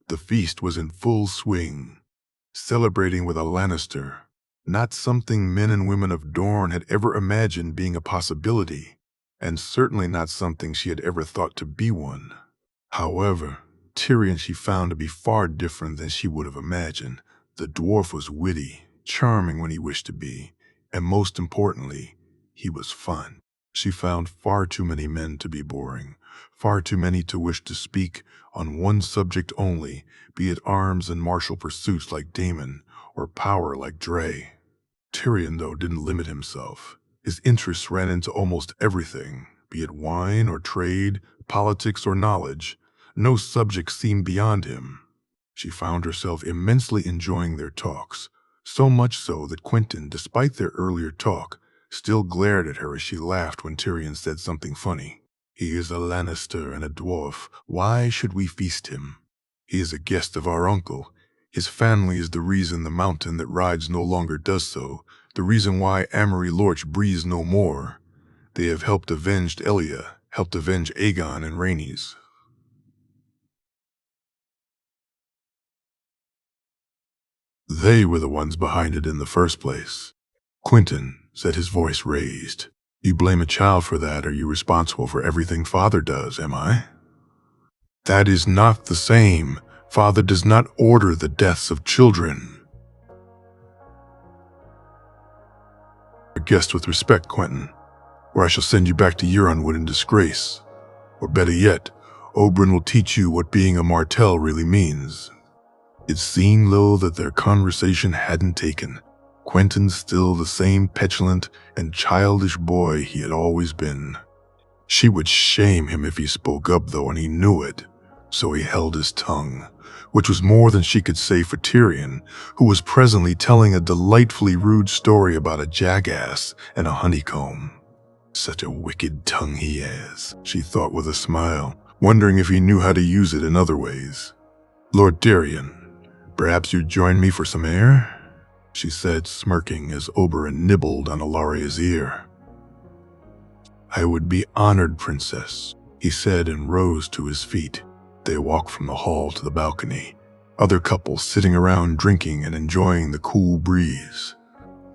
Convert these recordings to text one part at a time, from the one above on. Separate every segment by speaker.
Speaker 1: The feast was in full swing, celebrating with a Lannister, not something men and women of Dorne had ever imagined being a possibility, and certainly not something she had ever thought to be one. However, Tyrion she found to be far different than she would have imagined. The dwarf was witty, charming when he wished to be, and most importantly, he was fun. She found far too many men to be boring, far too many to wish to speak on one subject only, be it arms and martial pursuits like Daemon, or power like Dre. Tyrion, though, didn't limit himself. His interests ran into almost everything, be it wine or trade, politics or knowledge. No subject seemed beyond him. She found herself immensely enjoying their talks, so much so that Quentyn, despite their earlier talk, still glared at her as she laughed when Tyrion said something funny. "He is a Lannister and a dwarf. Why should we feast him? He is a guest of our uncle. His family is the reason the mountain that rides no longer does so, the reason why Amory Lorch breathes no more. They have helped avenge Elia, helped avenge Aegon and Rhaenys." They were the ones behind it in the first place. "Quentyn," said his voice raised, "you blame a child for that. Are you responsible for everything Father does, am I?" "That is not the same. Father does not order the deaths of children." "A guest with respect, Quentyn, or I shall send you back to Euronwood in disgrace. Or better yet, Oberyn will teach you what being a Martell really means." It seemed, though, that their conversation hadn't taken. Quentyn still the same petulant and childish boy he had always been. She would shame him if he spoke up, though, and he knew it, so he held his tongue, which was more than she could say for Tyrion, who was presently telling a delightfully rude story about a jackass and a honeycomb. "Such a wicked tongue he has," she thought with a smile, wondering if he knew how to use it in other ways. "Lord Tyrion, perhaps you'd join me for some air?" she said, smirking as Oberyn nibbled on Alaria's ear. "I would be honored, Princess," he said, and rose to his feet. They walked from the hall to the balcony, other couples sitting around drinking and enjoying the cool breeze.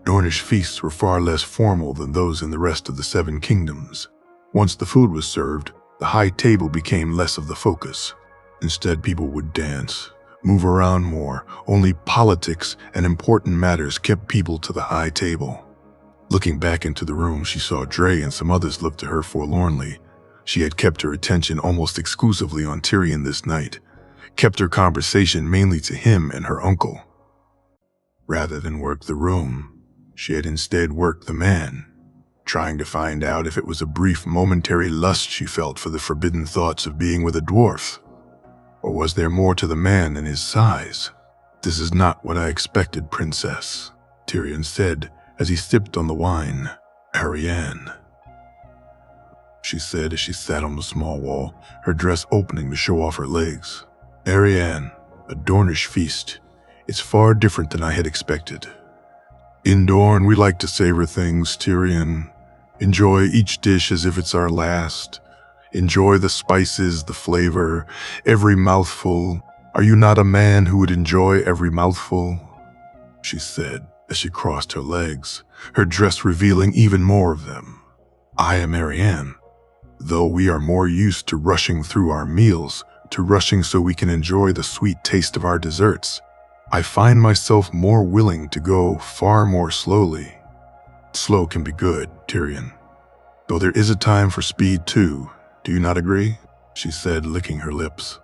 Speaker 1: Dornish feasts were far less formal than those in the rest of the Seven Kingdoms. Once the food was served, the high table became less of the focus. Instead, people would dance, move around more. Only politics and important matters kept people to the high table. Looking back into the room, she saw Dre and some others look to her forlornly. She had kept her attention almost exclusively on Tyrion this night, kept her conversation mainly to him and her uncle. Rather than work the room, she had instead worked the man, trying to find out if it was a brief momentary lust she felt for the forbidden thoughts of being with a dwarf. Or was there more to the man than his size? "This is not what I expected, Princess," Tyrion said as he sipped on the wine. "Arianne," she said as she sat on the small wall, her dress opening to show off her legs. "Arianne, a Dornish feast. It's far different than I had expected. In Dorne, we like to savor things, Tyrion. Enjoy each dish as if it's our last. Enjoy the spices, the flavor, every mouthful. Are you not a man who would enjoy every mouthful?" she said as she crossed her legs, her dress revealing even more of them. "I am Arianne. Though we are more used to rushing through our meals, to rushing so we can enjoy the sweet taste of our desserts, I find myself more willing to go far more slowly." "Slow can be good, Tyrion, though there is a time for speed too. Do you not agree?" she said, licking her lips.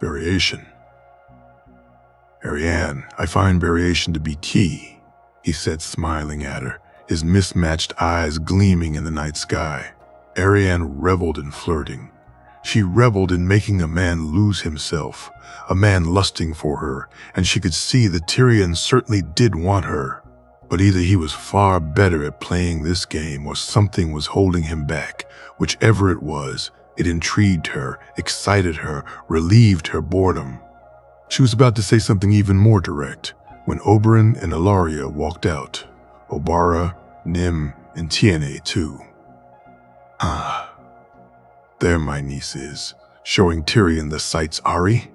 Speaker 1: "Variation. Arianne, I find variation to be key," he said, smiling at her, his mismatched eyes gleaming in the night sky. Arianne reveled in flirting. She reveled in making a man lose himself, a man lusting for her, and she could see that Tyrion certainly did want her. But either he was far better at playing this game or something was holding him back. Whichever it was, it intrigued her, excited her, relieved her boredom. She was about to say something even more direct when Oberyn and Ilaria walked out. Obara, Nym, and Tiene too. "Ah, there my niece is, showing Tyrion the sights, Ari,"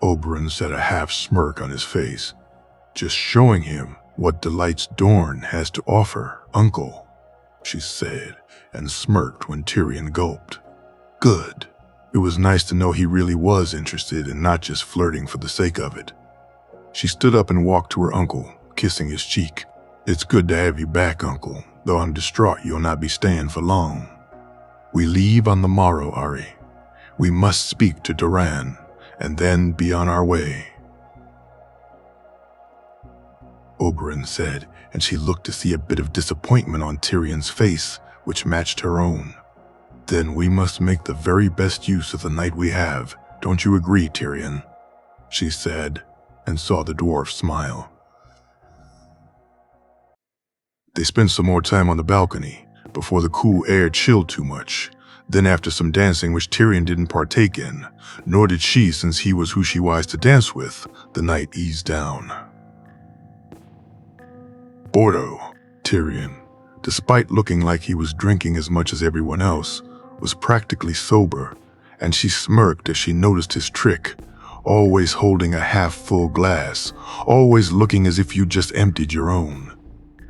Speaker 1: Oberyn said, a half smirk on his face. Just showing him what delights Dorne has to offer, Uncle, she said, and smirked when Tyrion gulped. Good. It was nice to know he really was interested and not just flirting for the sake of it. She stood up and walked to her uncle, kissing his cheek. It's good to have you back, Uncle, though I'm distraught you'll not be staying for long. We leave on the morrow, Ari. We must speak to Doran, and then be on our way. Oberyn said, and she looked to see a bit of disappointment on Tyrion's face, which matched her own. Then we must make the very best use of the night we have. Don't you agree, Tyrion? She said, and saw the dwarf smile. They spent some more time on the balcony, before the cool air chilled too much. Then after some dancing which Tyrion didn't partake in, nor did she since he was who she was to dance with, the night eased down. Bordo, Tyrion, despite looking like he was drinking as much as everyone else, was practically sober, and she smirked as she noticed his trick, always holding a half-full glass, always looking as if you just emptied your own.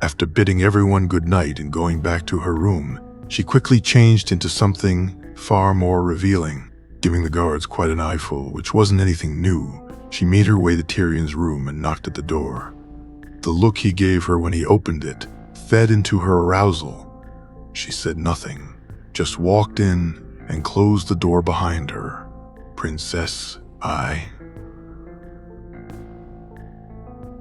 Speaker 1: After bidding everyone good night and going back to her room, she quickly changed into something far more revealing, giving the guards quite an eyeful, which wasn't anything new. She made her way to Tyrion's room and knocked at the door. The look he gave her when he opened it fed into her arousal. She said nothing, just walked in and closed the door behind her. Princess,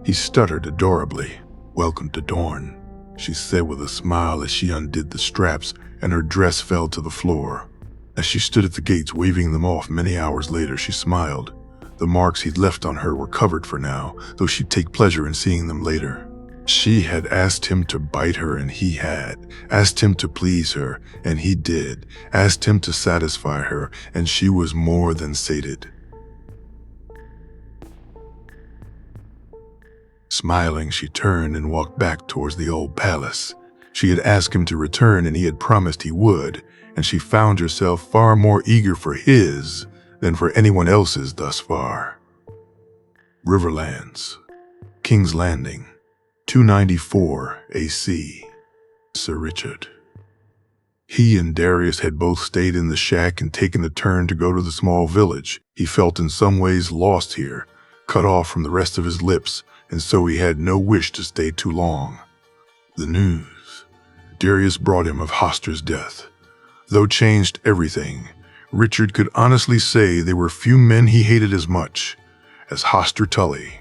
Speaker 1: He stuttered adorably. Welcome to Dorne, she said with a smile as she undid the straps and her dress fell to the floor. As she stood at the gates waving them off many hours later, she smiled. The marks he'd left on her were covered for now, though she'd take pleasure in seeing them later. She had asked him to bite her, and he had. Asked him to please her, and he did. Asked him to satisfy her, and she was more than sated. Smiling, she turned and walked back towards the old palace. She had asked him to return, and he had promised he would, and she found herself far more eager for his than for anyone else's thus far. Riverlands, King's Landing, 294 AC. Sir Richard. He and Darius had both stayed in the shack and taken a turn to go to the small village. He felt in some ways lost here, cut off from the rest of his lips, and so he had no wish to stay too long. The news Darius brought him of Hoster's death. Though changed everything, Richard could honestly say there were few men he hated as much as Hoster Tully.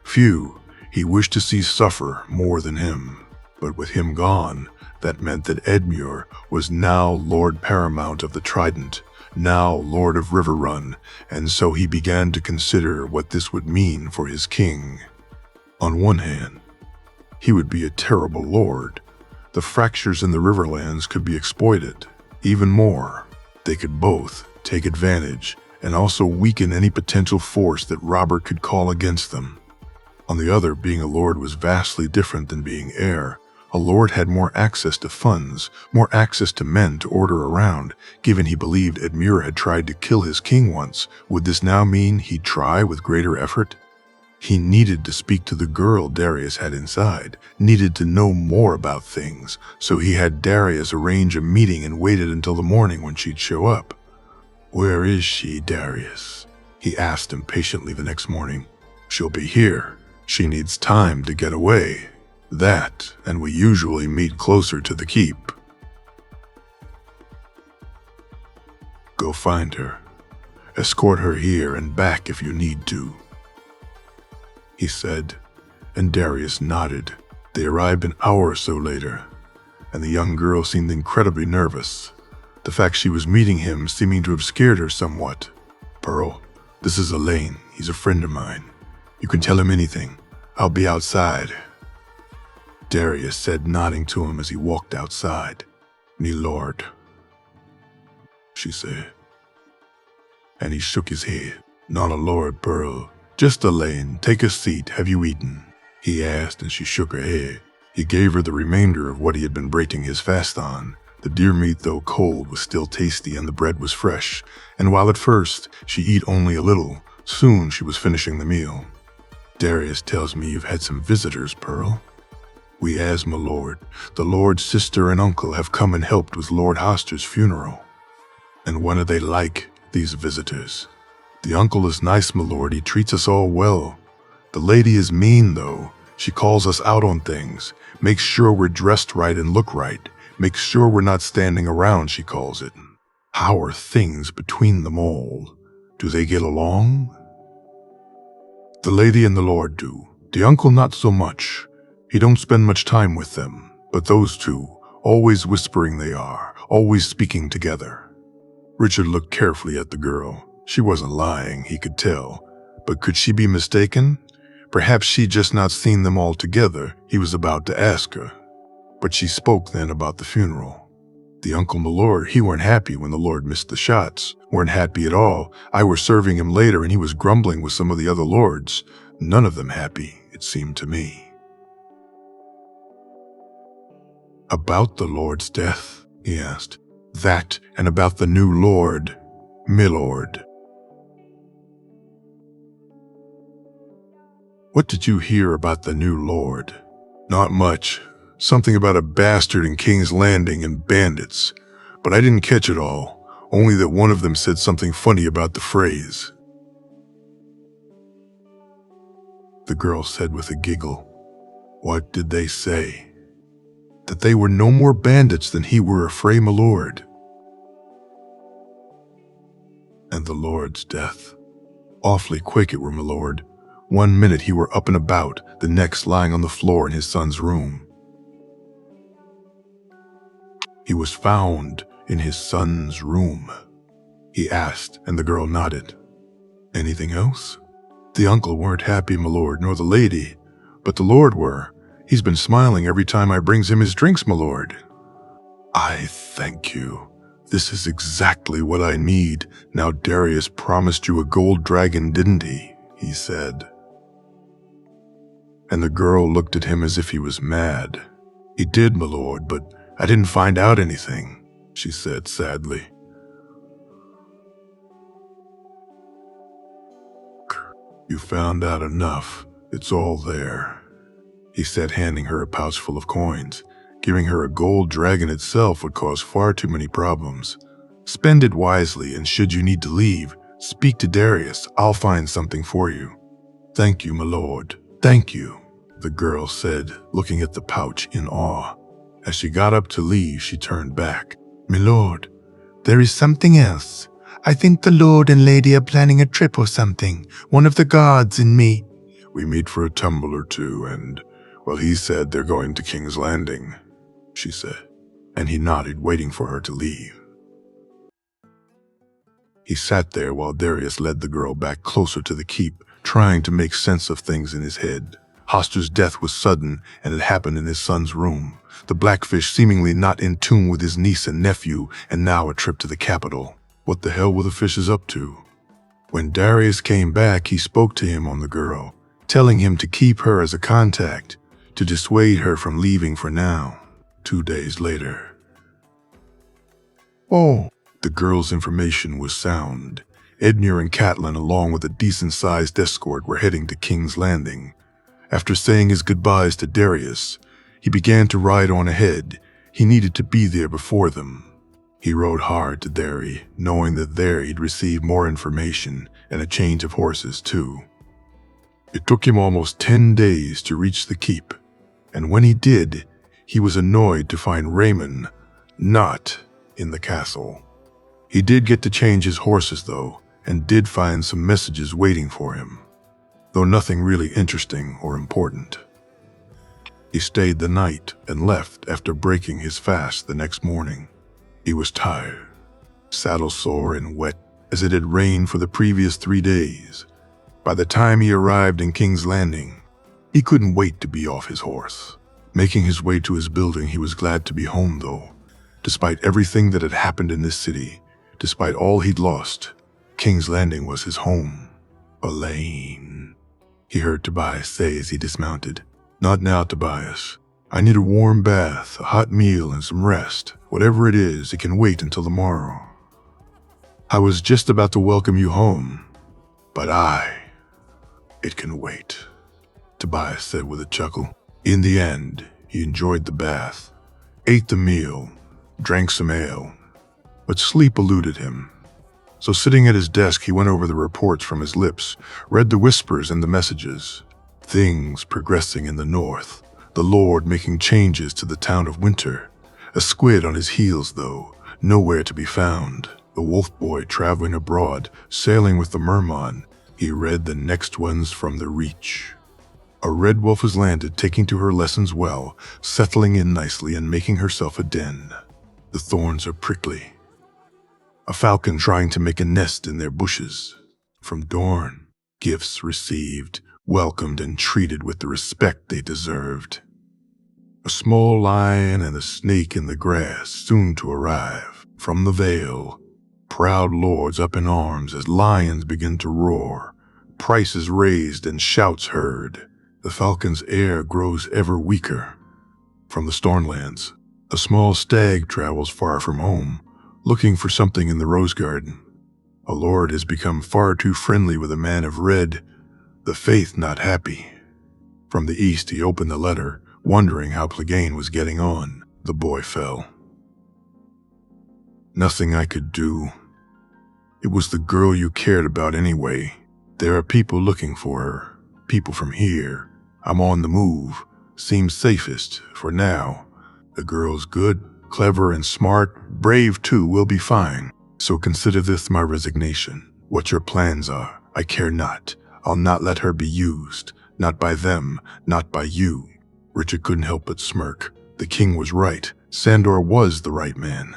Speaker 1: Few he wished to see suffer more than him. But with him gone, that meant that Edmure was now Lord Paramount of the Trident, now Lord of Riverrun, and so he began to consider what this would mean for his king. On one hand, he would be a terrible lord. The fractures in the Riverlands could be exploited. Even more, they could both take advantage and also weaken any potential force that Robert could call against them. On the other, being a lord was vastly different than being heir. A lord had more access to funds, more access to men to order around. Given he believed Edmure had tried to kill his king once, would this now mean he'd try with greater effort? He needed to speak to the girl Darius had inside, needed to know more about things, so he had Darius arrange a meeting and waited until the morning when she'd show up. "Where is she, Darius?" he asked impatiently the next morning. "She'll be here. She needs time to get away. That, and we usually meet closer to the keep." "Go find her. Escort her here and back if you need to," he said, and Darius nodded. They arrived an hour or so later, and the young girl seemed incredibly nervous, the fact she was meeting him seeming to have scared her somewhat. "Pearl, this is Elaine. He's a friend of mine. You can tell him anything. I'll be outside," Darius said, nodding to him as he walked outside. "Me lord," she said, and he shook his head. "Not a lord, Pearl. Just Elaine. Take a seat. Have you eaten?" he asked, and she shook her head. He gave her the remainder of what he had been breaking his fast on. The deer meat, though cold, was still tasty and the bread was fresh, and while at first she ate only a little, Soon she was finishing the meal. "Darius tells me you've had some visitors, Pearl." "We as, my lord. The lord's sister and uncle have come and helped with Lord Hoster's funeral." "And what are they like, these visitors?" "The uncle is nice, my lord. He treats us all well. The lady is mean, though. She calls us out on things, makes sure we're dressed right and look right, makes sure we're not standing around, she calls it." "How are things between them all? Do they get along?" "The lady and the lord do. The uncle not so much. He don't spend much time with them. But those two, always whispering they are, always speaking together." Richard looked carefully at the girl. She wasn't lying, he could tell. But could she be mistaken? Perhaps she'd just not seen them all together. He was about to ask her. But she spoke then about the funeral. "The uncle and the lord, he weren't happy when the lord missed the shots. Weren't happy at all. I were serving him later and he was grumbling with some of the other lords. None of them happy, it seemed to me." "About the lord's death?" he asked. "That and about the new lord, milord." "What did you hear about the new lord?" "Not much. Something about a bastard in King's Landing and bandits. But I didn't catch it all, only that one of them said something funny about the phrase." The girl said with a giggle. "What did they say?" "That they were no more bandits than he were afraid, my lord." "And the lord's death?" "Awfully quick it were, my lord. 1 minute he were up and about, the next lying on the floor in his son's room." "He was found in his son's room?" he asked, and the girl nodded. "Anything else?" "The uncle weren't happy, my lord, nor the lady, but the lord were. He's been smiling every time I brings him his drinks, my lord." "I thank you. This is exactly what I need. Now Darius promised you a gold dragon, didn't he said." And the girl looked at him as if he was mad. "He did, my lord, but I didn't find out anything," she said sadly. "You found out enough. It's all there," he said, handing her a pouch full of coins. "Giving her a gold dragon itself would cause far too many problems. Spend it wisely, and should you need to leave, speak to Darius. I'll find something for you." "Thank you, my lord. Thank you," the girl said, looking at the pouch in awe. As she got up to leave, she turned back. "My lord, there is something else. I think the lord and lady are planning a trip or something. One of the guards and me." "We meet for a tumble or two, and, well, he said they're going to King's Landing," she said, and he nodded, waiting for her to leave. He sat there while Darius led the girl back closer to the keep, trying to make sense of things in his head. Hoster's death was sudden, and it happened in his son's room. The Blackfish seemingly not in tune with his niece and nephew, and now a trip to the capital. What the hell were the fishes up to? When Darius came back, he spoke to him on the girl, telling him to keep her as a contact, to dissuade her from leaving for now. 2 days later. Oh, the girl's information was sound. Edmure and Catelyn, along with a decent-sized escort, were heading to King's Landing. After saying his goodbyes to Darius, he began to ride on ahead. He needed to be there before them. He rode hard to Derry, knowing that there he'd receive more information and a change of horses too. It took him almost 10 days to reach the keep, and when he did, he was annoyed to find Raymond not in the castle. He did get to change his horses though, and did find some messages waiting for him, though nothing really interesting or important. He stayed the night and left after breaking his fast the next morning. He was tired, saddle sore and wet as it had rained for the previous 3 days. By the time he arrived in King's Landing, he couldn't wait to be off his horse. Making his way to his building, he was glad to be home though. Despite everything that had happened in this city, despite all he'd lost, King's Landing was his home. Elaine, he heard Tobias say as he dismounted. "Not now, Tobias. I need a warm bath, a hot meal, and some rest. Whatever it is, it can wait until tomorrow." "I was just about to welcome you home." But it can wait, Tobias said with a chuckle. In the end, he enjoyed the bath, ate the meal, drank some ale, but sleep eluded him. So sitting at his desk, he went over the reports from his lips, read the whispers and the messages. Things progressing in the north, the Lord making changes to the town of Winter. A squid on his heels, though, nowhere to be found. The wolf boy traveling abroad, sailing with the merman. He read the next ones from the Reach. A red wolf has landed, taking to her lessons well, settling in nicely and making herself a den. The thorns are prickly. A falcon trying to make a nest in their bushes. From Dorne, gifts received, welcomed and treated with the respect they deserved. A small lion and a snake in the grass soon to arrive. From the Vale, proud lords up in arms as lions begin to roar. Prices raised and shouts heard. The falcon's air grows ever weaker. From the Stormlands, a small stag travels far from home, looking for something in the rose garden. A lord has become far too friendly with a man of red, the faith not happy. From the east he opened the letter, wondering how Clegane was getting on. The boy fell. Nothing I could do. It was the girl you cared about anyway. There are people looking for her, people from here. I'm on the move. Seems safest, for now. The girl's good, clever and smart, brave too, will be fine. So consider this my resignation. What your plans are, I care not. I'll not let her be used. Not by them, not by you. Richard couldn't help but smirk. The king was right. Sandor was the right man.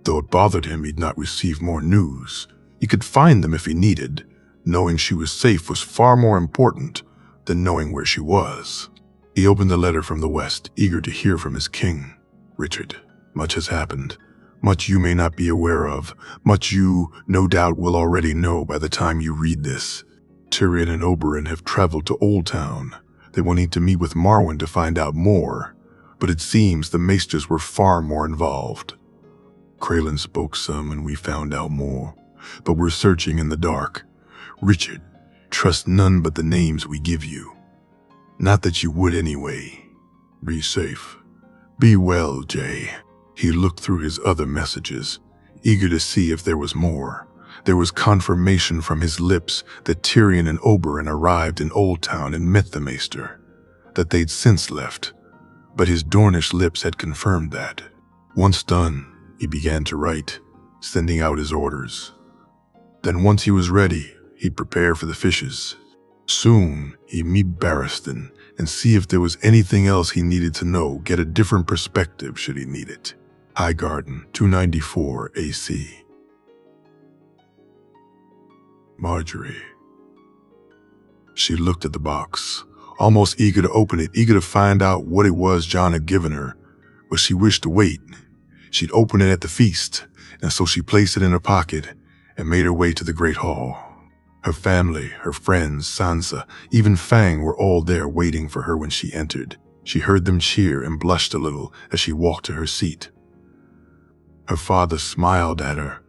Speaker 1: Though it bothered him he'd not receive more news. He could find them if he needed. Knowing she was safe was far more important than knowing where she was. He opened the letter from the west, eager to hear from his king. Richard, much has happened. Much you may not be aware of. Much you, no doubt, will already know by the time you read this. Tyrion and Oberyn have traveled to Old Town. They will need to meet with Marwyn to find out more. But it seems the Maesters were far more involved. Kraylin spoke some and we found out more. But we're searching in the dark. Richard, trust none but the names we give you. Not that you would anyway. Be safe. Be well, Jay. He looked through his other messages, eager to see if there was more. There was confirmation from his lips that Tyrion and Oberyn arrived in Old Town and met the Maester, that they'd since left. But his Dornish lips had confirmed that. Once done, he began to write, sending out his orders. Then once he was ready, he'd prepare for the fishes. Soon, he'd meet Barristan and see if there was anything else he needed to know, get a different perspective should he need it. Highgarden, 294 AC. Marjorie. She looked at the box, almost eager to open it, eager to find out what it was Jon had given her, but she wished to wait. She'd open it at the feast, and so she placed it in her pocket and made her way to the Great Hall. Her family, her friends, Sansa, even Fang were all there waiting for her when she entered. She heard them cheer and blushed a little as she walked to her seat. Her father smiled at her,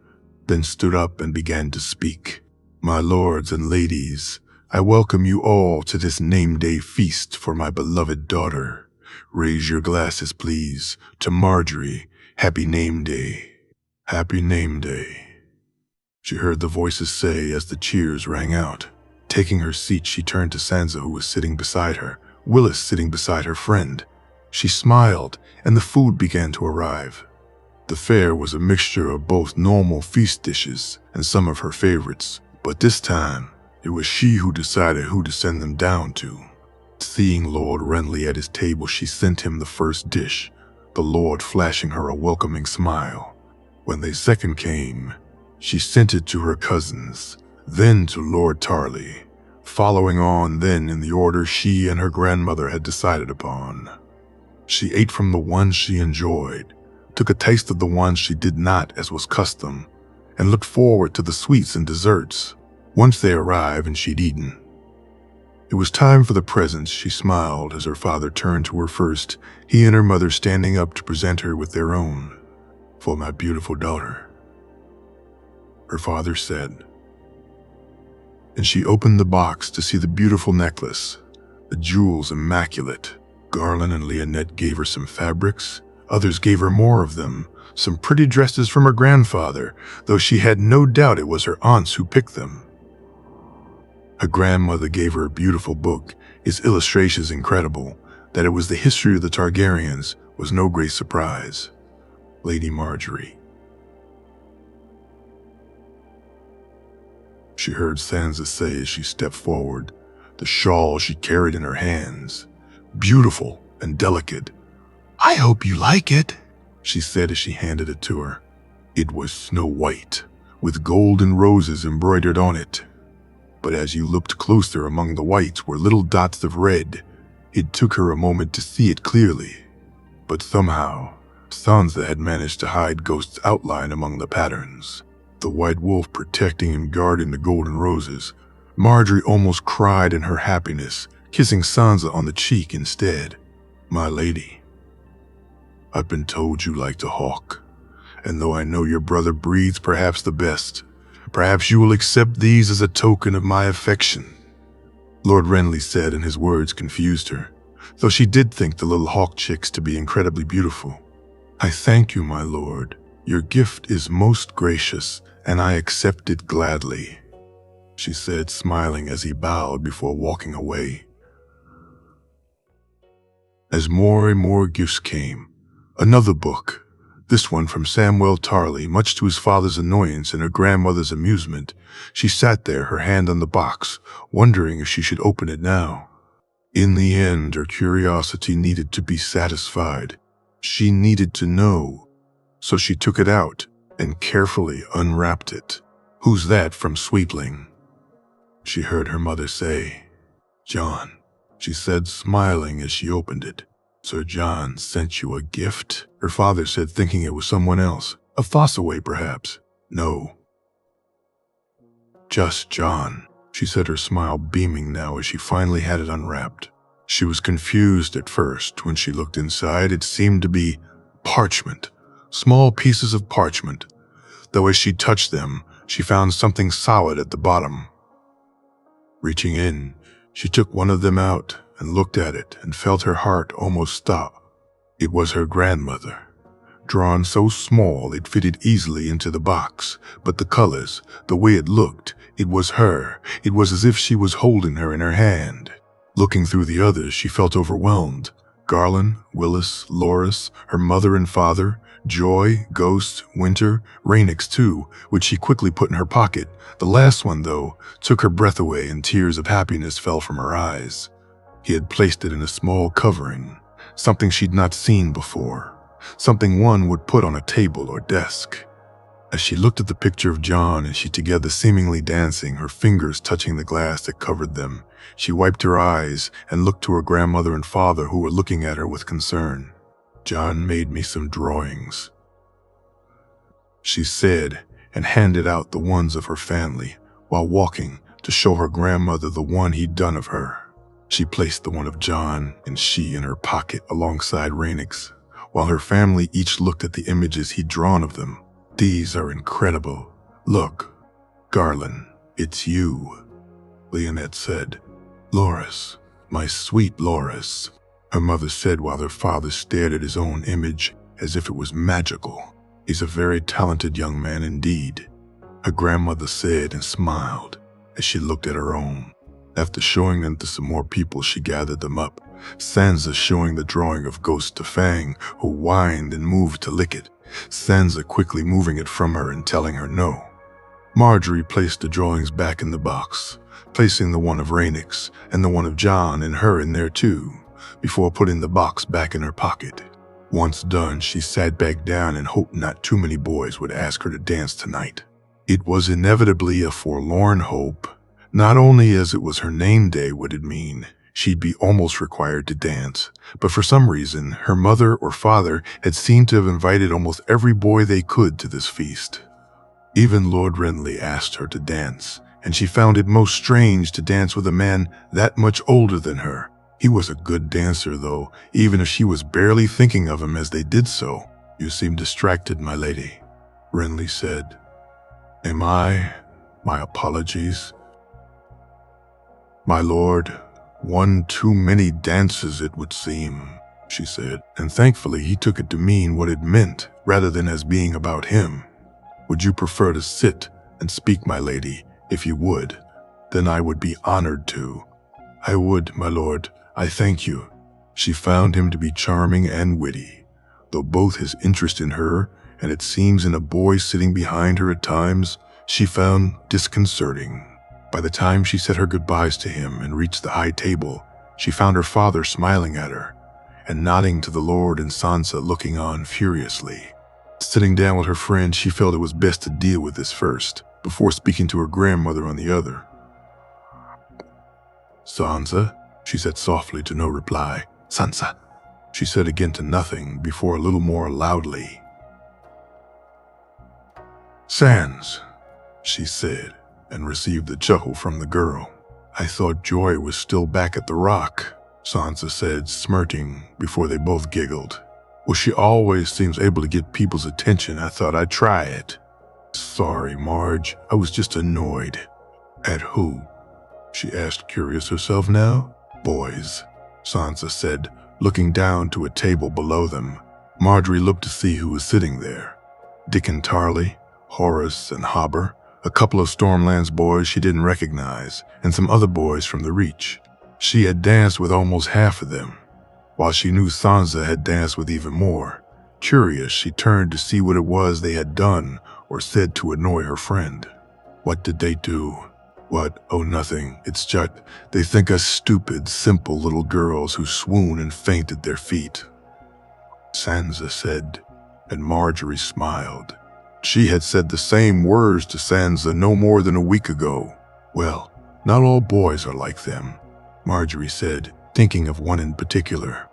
Speaker 1: then stood up and began to speak. My lords and ladies, I welcome you all to this name-day feast for my beloved daughter. Raise your glasses, please, to Marjorie. Happy name day. Happy name day. She heard the voices say as the cheers rang out. Taking her seat, she turned to Sansa, who was sitting beside her, Willis sitting beside her friend. She smiled, and the food began to arrive. The fare was a mixture of both normal feast dishes and some of her favorites, but this time, it was she who decided who to send them down to. Seeing Lord Renly at his table, she sent him the first dish, the Lord flashing her a welcoming smile. When they second came, she sent it to her cousins, then to Lord Tarly, following on then in the order she and her grandmother had decided upon. She ate from the ones she enjoyed, took a taste of the ones she did not as was custom, and looked forward to the sweets and desserts once they arrived and she'd eaten. It was time for the presents. She smiled as her father turned to her first, he and her mother standing up to present her with their own. For my beautiful daughter. Her father said, and she opened the box to see the beautiful necklace, the jewels immaculate. Garland and Leonette gave her some fabrics. Others gave her more of them, some pretty dresses from her grandfather, though she had no doubt it was her aunts who picked them. Her grandmother gave her a beautiful book, its illustrations incredible. That it was the history of the Targaryens was no great surprise. Lady Marjorie. She heard Sansa say as she stepped forward, the shawl she carried in her hands, beautiful and delicate. "I hope you like it," she said as she handed it to her. It was snow white, with gold and roses embroidered on it. But as you looked closer, among the whites were little dots of red. It took her a moment to see it clearly. But somehow, Sansa had managed to hide Ghost's outline among the patterns. The white wolf protecting and guarding the golden roses. Marjorie almost cried in her happiness, kissing Sansa on the cheek instead. "My lady, I've been told you like to hawk, and though I know your brother breeds perhaps the best, perhaps you will accept these as a token of my affection," Lord Renly said, and his words confused her, though she did think the little hawk chicks to be incredibly beautiful. "I thank you, my lord. Your gift is most gracious, and I accept it gladly," she said, smiling as he bowed before walking away. As more and more gifts came, another book, this one from Samwell Tarly, much to his father's annoyance and her grandmother's amusement. She sat there, her hand on the box, wondering if she should open it now. In the end, her curiosity needed to be satisfied. She needed to know. So she took it out and carefully unwrapped it. "Who's that?" from Sweepling, she heard her mother say. "John," she said, smiling as she opened it. "Sir John sent you a gift?" her father said, thinking it was someone else. A Fossaway, perhaps. "No. Just John," she said, her smile beaming now as she finally had it unwrapped. She was confused at first. When she looked inside, it seemed to be parchment, small pieces of parchment, though as she touched them, she found something solid at the bottom. Reaching in, she took one of them out and looked at it and felt her heart almost stop. It was her grandmother, drawn so small it fitted easily into the box, but the colors, the way it looked, it was her. It was as if she was holding her in her hand. Looking through the others, she felt overwhelmed. Garland, Willis, Loras, her mother and father, Joy, Ghost, Winter, Rhaenys too, which she quickly put in her pocket. The last one, though, took her breath away and tears of happiness fell from her eyes. He had placed it in a small covering, something she'd not seen before, something one would put on a table or desk. As she looked at the picture of John and she together seemingly dancing, her fingers touching the glass that covered them, she wiped her eyes and looked to her grandmother and father, who were looking at her with concern. "John made me some drawings," she said, and handed out the ones of her family while walking to show her grandmother the one he'd done of her. She placed the one of John and she in her pocket alongside Rhaenys, while her family each looked at the images he'd drawn of them. "These are incredible. Look, Garland, it's you," Leonette said. "Loras, my sweet Loras," her mother said while her father stared at his own image as if it was magical. "He's a very talented young man indeed," her grandmother said and smiled as she looked at her own. After showing them to some more people, she gathered them up, Sansa showing the drawing of Ghost to Fang, who whined and moved to lick it, Sansa quickly moving it from her and telling her no. Marjorie placed the drawings back in the box, placing the one of Rhaenys and the one of John and her in there too, before putting the box back in her pocket. Once done, she sat back down and hoped not too many boys would ask her to dance tonight. It was inevitably a forlorn hope. Not only as it was her name day would it mean she'd be almost required to dance, but for some reason her mother or father had seemed to have invited almost every boy they could to this feast. Even Lord Renly asked her to dance, and she found it most strange to dance with a man that much older than her. He was a good dancer, though, even if she was barely thinking of him as they did so. "You seem distracted, my lady," Renly said. "Am I? My apologies." "My lord, one too many dances it would seem," she said, and thankfully he took it to mean what it meant rather than as being about him. "Would you prefer to sit and speak, my lady? If you would, then I would be honored to." "I would, my lord. I thank you." She found him to be charming and witty, though both his interest in her and it seems in a boy sitting behind her at times she found disconcerting. By the time she said her goodbyes to him and reached the high table, she found her father smiling at her and nodding to the Lord and Sansa looking on furiously. Sitting down with her friend, she felt it was best to deal with this first, before speaking to her grandmother on the other. "Sansa," she said softly to no reply. "Sansa," she said again to nothing, before a little more loudly. "Sans," she said, and received a chuckle from the girl. "I thought Joy was still back at the Rock," Sansa said, smirking, before they both giggled. "Well, she always seems able to get people's attention. I thought I'd try it." "Sorry, Marge. I was just annoyed." "At who?" she asked, curious herself now. "Boys," Sansa said, looking down to a table below them. Marjorie looked to see who was sitting there. Dickon Tarley, Horace, and Hobber, a couple of Stormlands boys she didn't recognize, and some other boys from the Reach. She had danced with almost half of them, while she knew Sansa had danced with even more. Curious, she turned to see what it was they had done or said to annoy her friend. "What did they do?" "What? Oh, nothing. It's just they think us stupid, simple little girls who swoon and faint at their feet," Sansa said, and Marjorie smiled. She had said the same words to Sansa no more than a week ago. "Well, not all boys are like them," Marjorie said, thinking of one in particular.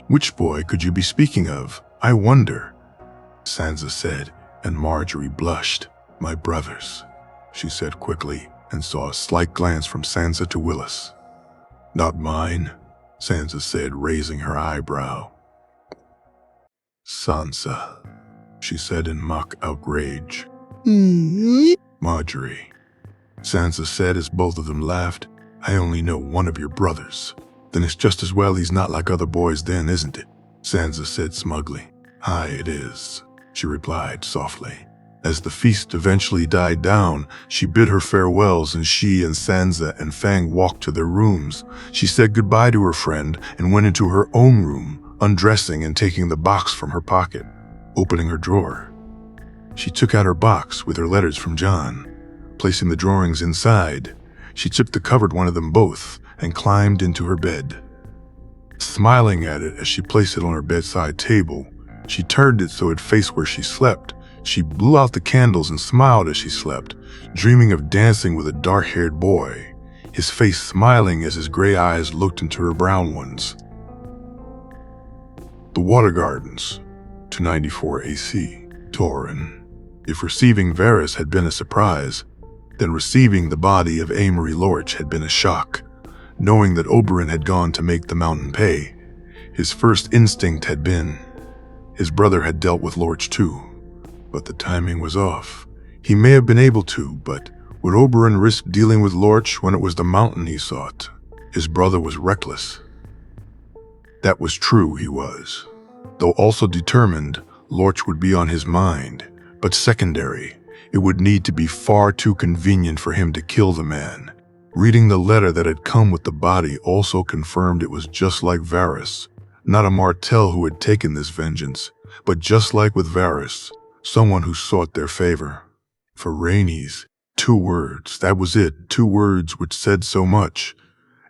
Speaker 1: Which boy could you be speaking of? I wonder," Sansa said, and Marjorie blushed. "My brothers," she said quickly, and saw a slight glance from Sansa to Willis. "Not mine," Sansa said, raising her eyebrow. "Sansa," she said in mock outrage. "Marjorie," Sansa said as both of them laughed, "I only know one of your brothers." "Then it's just as well he's not like other boys then, isn't it?" Sansa said smugly. "Aye, it is," she replied softly. As the feast eventually died down, she bid her farewells and she and Sansa and Fang walked to their rooms. She said goodbye to her friend and went into her own room, undressing and taking the box from her pocket. Opening her drawer, she took out her box with her letters from John. Placing the drawings inside, she took the covered one of them both and climbed into her bed. Smiling at it as she placed it on her bedside table, she turned it so it faced where she slept. She blew out the candles and smiled as she slept, dreaming of dancing with a dark-haired boy, his face smiling as his gray eyes looked into her brown ones. The Water Gardens, 294 AC, Torrin. If receiving Varys had been a surprise, then receiving the body of Amory Lorch had been a shock. Knowing that Oberyn had gone to make the mountain pay, his first instinct had been, his brother had dealt with Lorch too, but the timing was off. He may have been able to, but would Oberyn risk dealing with Lorch when it was the mountain he sought? His brother was reckless. That was true, he was. Though also determined, Lorch would be on his mind, but secondary, it would need to be far too convenient for him to kill the man. Reading the letter that had come with the body also confirmed it was just like Varys, not a Martell who had taken this vengeance, but just like with Varys, someone who sought their favor. For Rhaenys, 2 words, that was it, 2 words which said so much.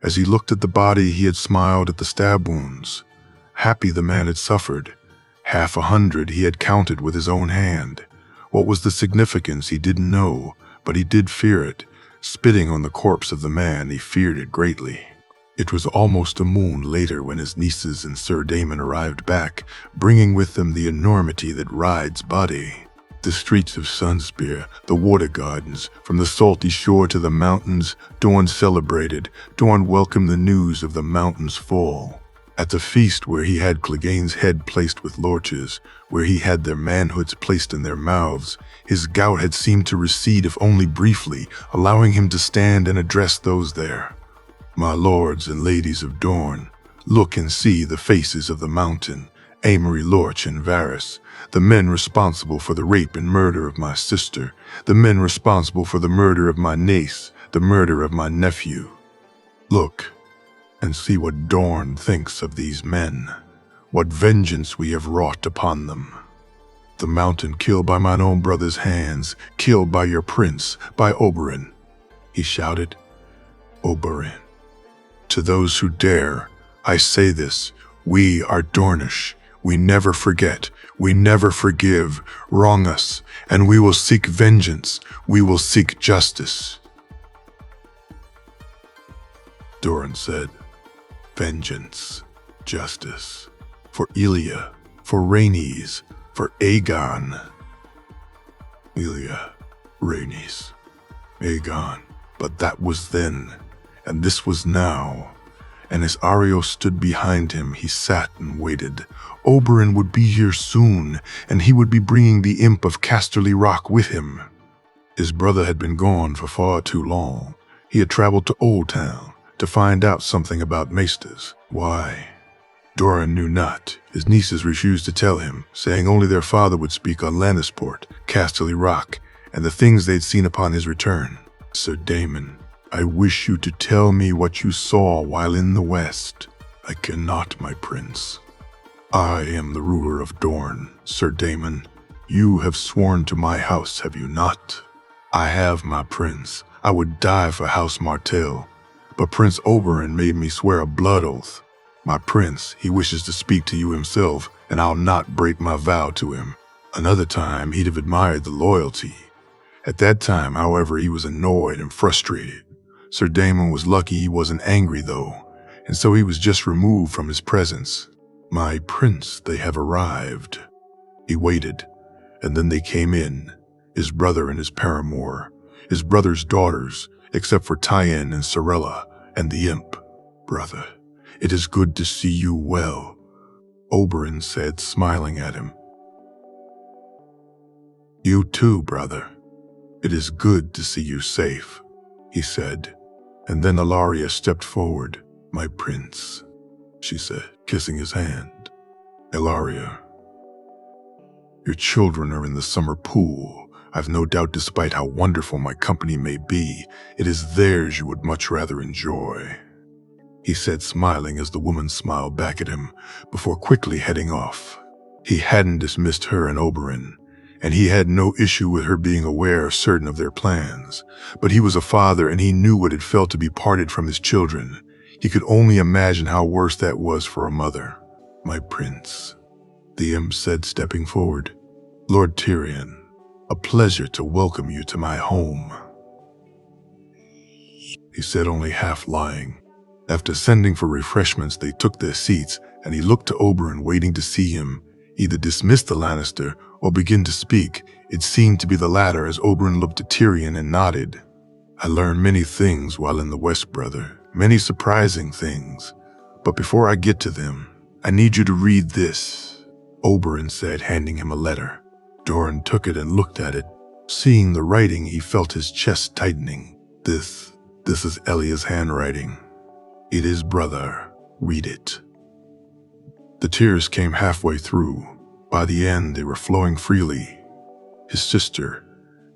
Speaker 1: As he looked at the body, he had smiled at the stab wounds. Happy the man had suffered. 100 he had counted with his own hand. What was the significance he didn't know, but he did fear it. Spitting on the corpse of the man, he feared it greatly. It was almost a moon later when his nieces and Sir Daemon arrived back, bringing with them the enormity that rides body. The streets of Sunspear, the water gardens, from the salty shore to the mountains, Dorne celebrated. Dorne welcomed the news of the mountain's fall. At the feast where he had Clegane's head placed with Lorch's, where he had their manhoods placed in their mouths, his gout had seemed to recede if only briefly, allowing him to stand and address those there. My lords and ladies of Dorne, look and see the faces of the mountain, Amory, Lorch, and Varys, the men responsible for the rape and murder of my sister, the men responsible for the murder of my niece, the murder of my nephew. Look and see what Dorne thinks of these men, what vengeance we have wrought upon them. The mountain killed by mine own brother's hands, killed by your prince, by Oberyn. He shouted, Oberyn. To those who dare, I say this, we are Dornish. We never forget, we never forgive, wrong us, and we will seek vengeance, we will seek justice. Doran said, vengeance, justice, for Elia, for Rhaenys, for Aegon. Elia, Rhaenys, Aegon, but that was then, and this was now. And as Areo stood behind him, he sat and waited. Oberyn would be here soon, and he would be bringing the imp of Casterly Rock with him. His brother had been gone for far too long. He had traveled to Old Town to find out something about maesters. Why? Doran knew not. His nieces refused to tell him, saying only their father would speak on Lannisport, Casterly Rock, and the things they'd seen upon his return. Sir Daemon, I wish you to tell me what you saw while in the West. I cannot, my prince. I am the ruler of Dorne, Sir Daemon. You have sworn to my house, have you not? I have, my prince. I would die for House Martell. But Prince Oberyn made me swear a blood oath. My prince, he wishes to speak to you himself, and I'll not break my vow to him. Another time, he'd have admired the loyalty. At that time, however, he was annoyed and frustrated. Sir Daemon was lucky he wasn't angry, though, and so he was just removed from his presence. My prince, they have arrived. He waited, and then they came in, his brother and his paramour, his brother's daughters, except for Tyen and Sorella, and the imp. Brother, it is good to see you well, Oberyn said, smiling at him. You too, brother. It is good to see you safe, he said. And then Ellaria stepped forward. My prince, she said, kissing his hand. Ellaria, your children are in the summer pool. I've no doubt, despite how wonderful my company may be, it is theirs you would much rather enjoy, he said, smiling as the woman smiled back at him before quickly heading off. He hadn't dismissed her and Oberyn, and he had no issue with her being aware of certain of their plans. But he was a father, and he knew what it felt to be parted from his children. He could only imagine how worse that was for a mother. My prince, the imp said, stepping forward. Lord Tyrion, a pleasure to welcome you to my home, he said, only half lying. After sending for refreshments, they took their seats, and he looked to Oberyn, waiting to see him either dismiss the Lannister or begin to speak. It seemed to be the latter, as Oberyn looked at Tyrion and nodded. I learned many things while in the West, brother, many surprising things. But before I get to them, I need you to read this, Oberyn said, handing him a letter. Doran took it and looked at it. Seeing the writing, he felt his chest tightening. This is Elia's handwriting. It is, brother. Read it. The tears came halfway through. By the end, they were flowing freely. His sister,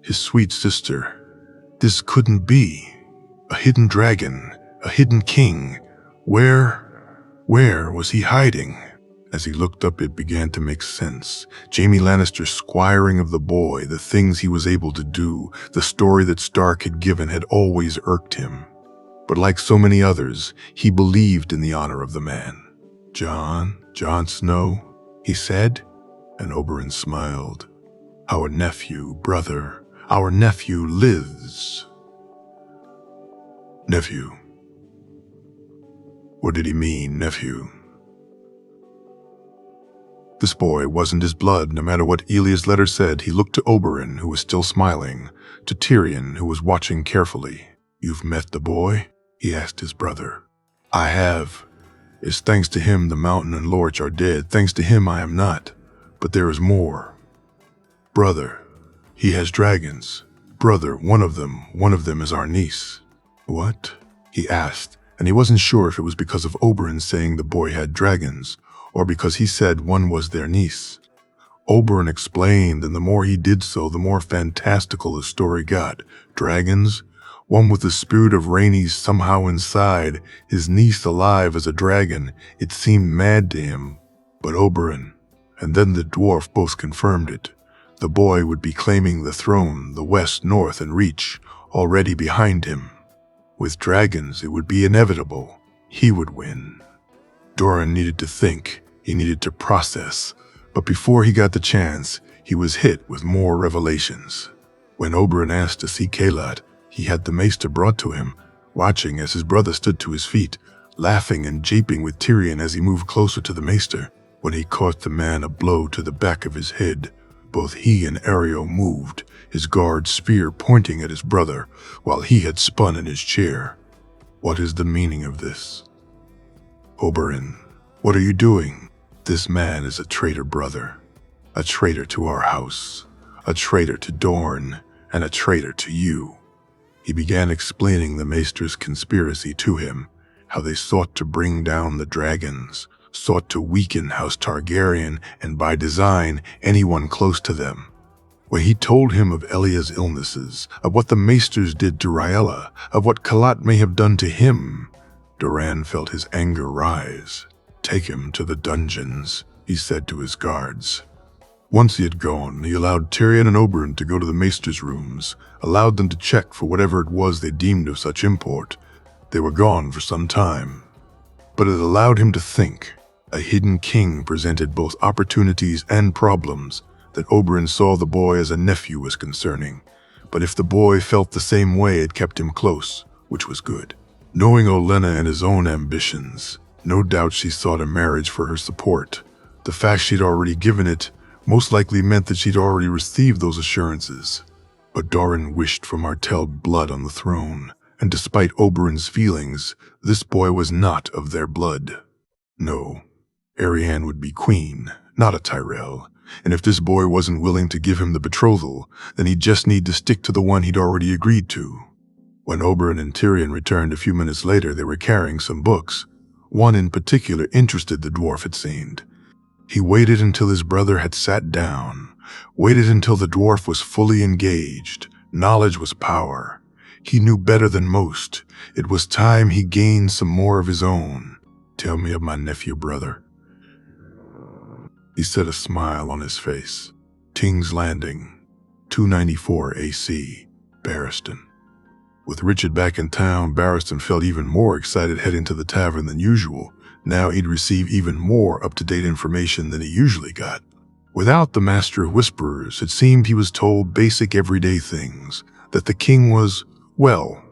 Speaker 1: his sweet sister. This couldn't be. A hidden dragon, a hidden king. Where was he hiding? As he looked up, it began to make sense. Jaime Lannister's squiring of the boy, the things he was able to do, the story that Stark had given had always irked him. But like so many others, he believed in the honor of the man. Jon Snow, he said, and Oberyn smiled. Our nephew, brother, our nephew lives. Nephew. What did he mean, nephew? This boy wasn't his blood, no matter what Elia's letter said. He looked to Oberyn, who was still smiling, to Tyrion, who was watching carefully. You've met the boy? He asked his brother. I have. It's thanks to him the Mountain and Lorch are dead. Thanks to him I am not. But there is more. Brother, he has dragons. Brother, one of them is our niece. What? He asked, and he wasn't sure if it was because of Oberyn saying the boy had dragons, or because he said one was their niece. Oberyn explained, and the more he did so, the more fantastical the story got. Dragons? One with the spirit of Rhaenys somehow inside, his niece alive as a dragon. It seemed mad to him. But Oberyn, and then the dwarf both confirmed it. The boy would be claiming the throne, the west, north, and reach, already behind him. With dragons, it would be inevitable. He would win. Doran needed to think. He needed to process. But before he got the chance, he was hit with more revelations. When Oberyn asked to see Caelad, he had the maester brought to him, watching as his brother stood to his feet, laughing and japing with Tyrion as he moved closer to the maester. When he caught the man a blow to the back of his head, both he and Areo moved, his guard spear pointing at his brother, while he had spun in his chair. What is the meaning of this? Oberyn, what are you doing? This man is a traitor, brother. A traitor to our house, a traitor to Dorne, and a traitor to you. He began explaining the maester's conspiracy to him, how they sought to bring down the dragons, sought to weaken House Targaryen, and by design, anyone close to them. When he told him of Elia's illnesses, of what the maesters did to Rhaella, of what Kalat may have done to him, Doran felt his anger rise. Take him to the dungeons, he said to his guards. Once he had gone, he allowed Tyrion and Oberyn to go to the maesters' rooms, allowed them to check for whatever it was they deemed of such import. They were gone for some time. But it allowed him to think. A hidden king presented both opportunities and problems. That Oberyn saw the boy as a nephew was concerning. But if the boy felt the same way, it kept him close, which was good. Knowing Olenna and his own ambitions, no doubt she sought a marriage for her support. The fact she'd already given it most likely meant that she'd already received those assurances. But Doran wished for Martell blood on the throne, and despite Oberyn's feelings, this boy was not of their blood. No, Arianne would be queen, not a Tyrell, and if this boy wasn't willing to give him the betrothal, then he'd just need to stick to the one he'd already agreed to. When Oberyn and Tyrion returned a few minutes later, they were carrying some books. One in particular interested the dwarf, it seemed. He waited until his brother had sat down, waited until the dwarf was fully engaged. Knowledge was power. He knew better than most. It was time he gained some more of his own. Tell me of my nephew, brother. He set a smile on his face. King's Landing, 294 AC, Barristan. With Richard back in town, Barristan felt even more excited heading to the tavern than usual. Now he'd receive even more up-to-date information than he usually got. Without the Master of Whisperers, it seemed he was told basic everyday things, that the king was, well,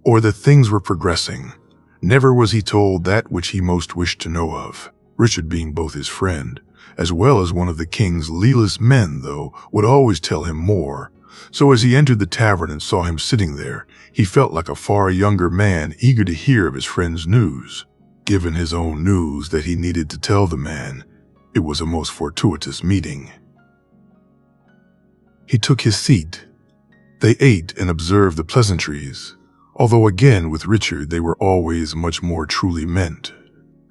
Speaker 1: or that things were progressing. Never was he told that which he most wished to know of. Richard, being both his friend, as well as one of the king's lealest men, though, would always tell him more. So as he entered the tavern and saw him sitting there, he felt like a far younger man eager to hear of his friend's news. Given his own news that he needed to tell the man, it was a most fortuitous meeting. He took his seat. They ate and observed the pleasantries, although again with Richard they were always much more truly meant.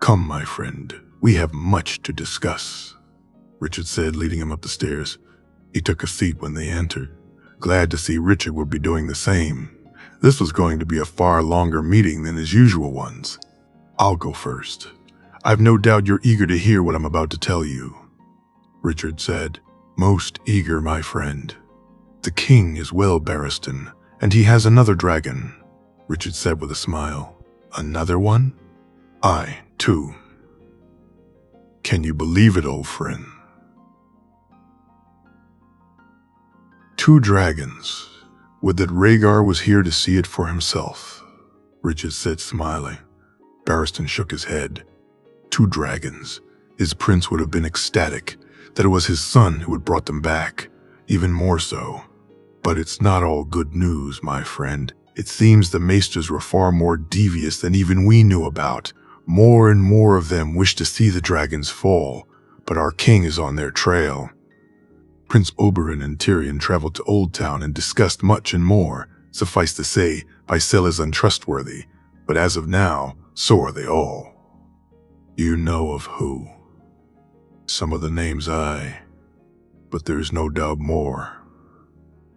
Speaker 1: Come, my friend, we have much to discuss, Richard said, leading him up the stairs. He took a seat when they entered, glad to see Richard would be doing the same. This was going to be a far longer meeting than his usual ones. I'll go first. I've no doubt you're eager to hear what I'm about to tell you, Richard said. Most eager, my friend. The king is well, Barristan, and he has another dragon, Richard said with a smile. Another one? I, too. Can you believe it, old friend? 2 dragons. Would that Rhaegar was here to see it for himself, Richard said, smiling. Barristan shook his head. 2 dragons. His prince would have been ecstatic that it was his son who had brought them back, even more so. But it's not all good news, my friend. It seems the maesters were far more devious than even we knew about. More and more of them wish to see the dragons fall, but our king is on their trail. Prince Oberyn and Tyrion traveled to Old Town and discussed much and more. Suffice to say, Pycelle is untrustworthy, but as of now, So are they all. You know of who. Some of the names aye, but there is no doubt more.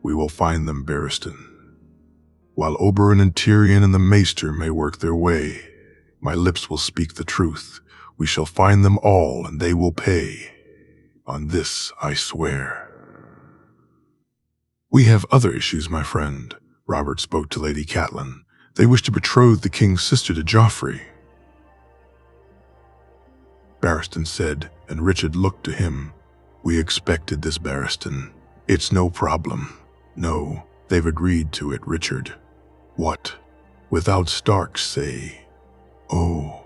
Speaker 1: We will find them, Barristan. While Oberyn and Tyrion and the Maester may work their way, my lips will speak the truth. We shall find them all, and they will pay. On this I swear. We have other issues, my friend, Robert spoke to Lady Catelyn. They wish to betroth the king's sister to Joffrey. Barristan said, and Richard looked to him. We expected this, Barristan. It's no problem. No, they've agreed to it, Richard. What? Without Stark, say. Oh.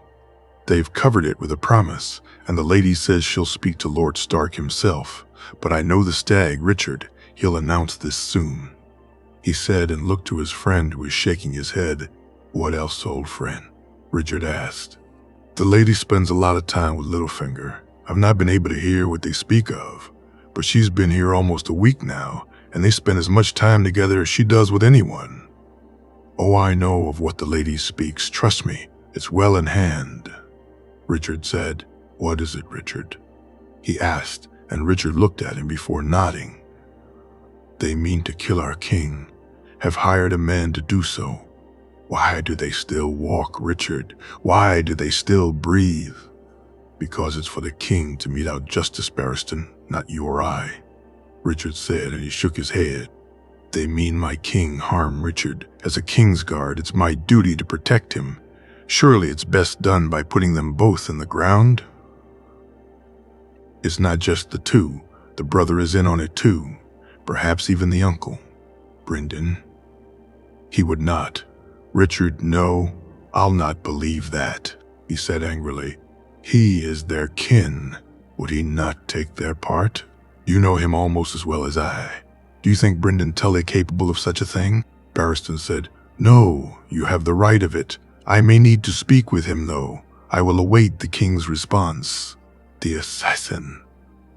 Speaker 1: They've covered it with a promise, and the lady says she'll speak to Lord Stark himself. But I know the stag, Richard. He'll announce this soon. He said and looked to his friend who was shaking his head. What else, old friend? Richard asked. The lady spends a lot of time with Littlefinger. I've not been able to hear what they speak of, but she's been here almost a week now, and they spend as much time together as she does with anyone. Oh, I know of what the lady speaks. Trust me, it's well in hand. Richard said. What is it, Richard? He asked, and Richard looked at him before nodding. They mean to kill our king, have hired a man to do so. Why do they still walk, Richard? Why do they still breathe? Because it's for the king to mete out justice, Barristan, not you or I, Richard said, and he shook his head. They mean my king harm Richard. As a Kingsguard, it's my duty to protect him. Surely it's best done by putting them both in the ground. It's not just the two. The brother is in on it too. Perhaps even the uncle. Brynden. He would not. Richard, no, I'll not believe that, he said angrily. He is their kin. Would he not take their part? You know him almost as well as I. Do you think Brynden Tully capable of such a thing? Barristan said. No, you have the right of it. I may need to speak with him, though. I will await the king's response. The assassin.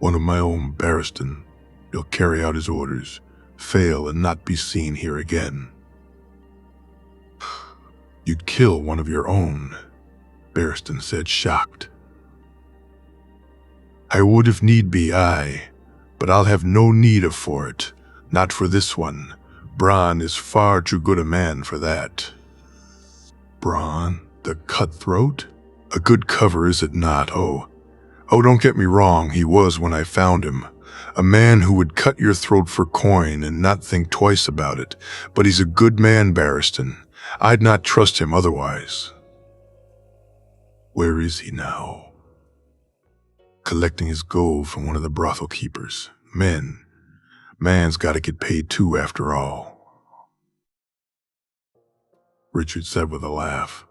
Speaker 1: One of my own, Barristan. He'll carry out his orders, fail and not be seen here again. You'd kill one of your own, Barristan said, shocked. I would if need be, aye, but I'll have no need of for it. Not for this one. Bronn is far too good a man for that. Bronn, the cutthroat? A good cover, is it not? Oh, don't get me wrong, he was when I found him. A man who would cut your throat for coin and not think twice about it. But he's a good man, Barristan. I'd not trust him otherwise. Where is he now? Collecting his gold from one of the brothel keepers. Man's got to get paid too, after all. Richard said with a laugh.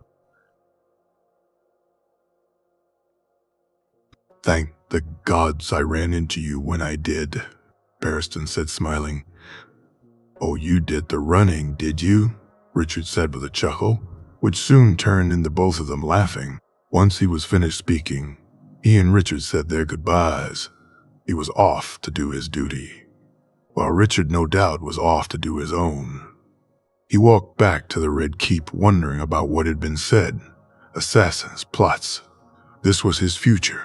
Speaker 1: Thank the gods I ran into you when I did, Barristan said, smiling. Oh, you did the running, did you? Richard said with a chuckle, which soon turned into both of them laughing. Once he was finished speaking, he and Richard said their goodbyes. He was off to do his duty, while Richard no doubt was off to do his own. He walked back to the Red Keep wondering about what had been said. Assassins, plots. This was his future.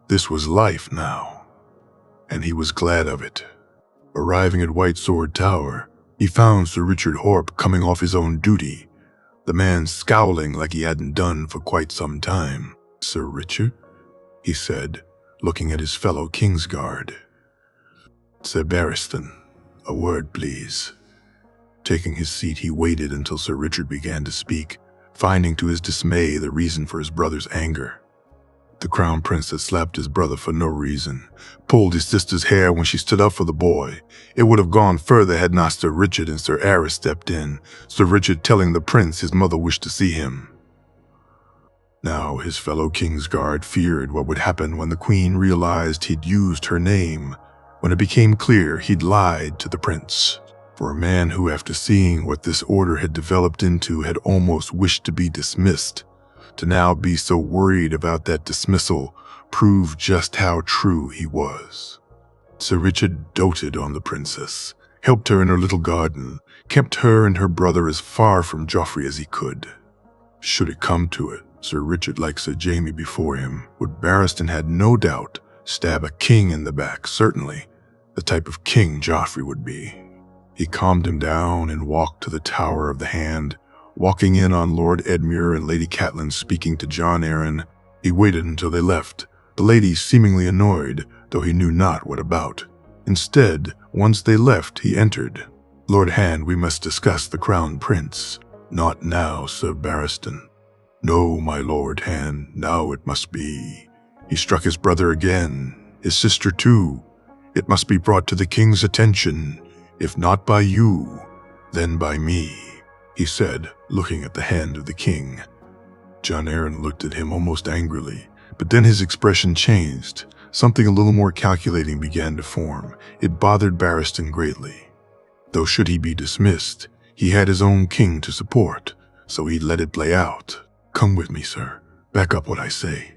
Speaker 1: This was life now. And he was glad of it. Arriving at White Sword Tower, he found Sir Richard Horpe coming off his own duty, the man scowling like he hadn't done for quite some time. Sir Richard, he said, looking at his fellow Kingsguard. Sir Barristan, a word, please. Taking his seat, he waited until Sir Richard began to speak, finding to his dismay the reason for his brother's anger. The Crown Prince had slapped his brother for no reason, pulled his sister's hair when she stood up for the boy. It would have gone further had not Sir Richard and Sir Aerys stepped in, Sir Richard telling the prince his mother wished to see him. Now his fellow Kingsguard feared what would happen when the Queen realized he'd used her name, when it became clear he'd lied to the prince. For a man who, after seeing what this order had developed into, had almost wished to be dismissed, to now be so worried about that dismissal proved just how true he was. Sir Richard doted on the princess, helped her in her little garden, kept her and her brother as far from Joffrey as he could. Should it come to it, Sir Richard, like Sir Jaime before him, would Barristan had no doubt stab a king in the back, certainly the type of king Joffrey would be. He calmed him down and walked to the Tower of the Hand. Walking in on Lord Edmure and Lady Catelyn speaking to Jon Arryn, he waited until they left, the lady seemingly annoyed, though he knew not what about. Instead, once they left, he entered. "Lord Hand, we must discuss the Crown Prince." "Not now, Sir Barristan." "No, my Lord Hand, now it must be. He struck his brother again, his sister too. It must be brought to the king's attention, if not by you, then by me," he said, looking at the hand of the king. Jon Arryn looked at him almost angrily, but then his expression changed. Something a little more calculating began to form. It bothered Barristan greatly. Though should he be dismissed, he had his own king to support, so he'd let it play out. "Come with me, sir. Back up what I say,"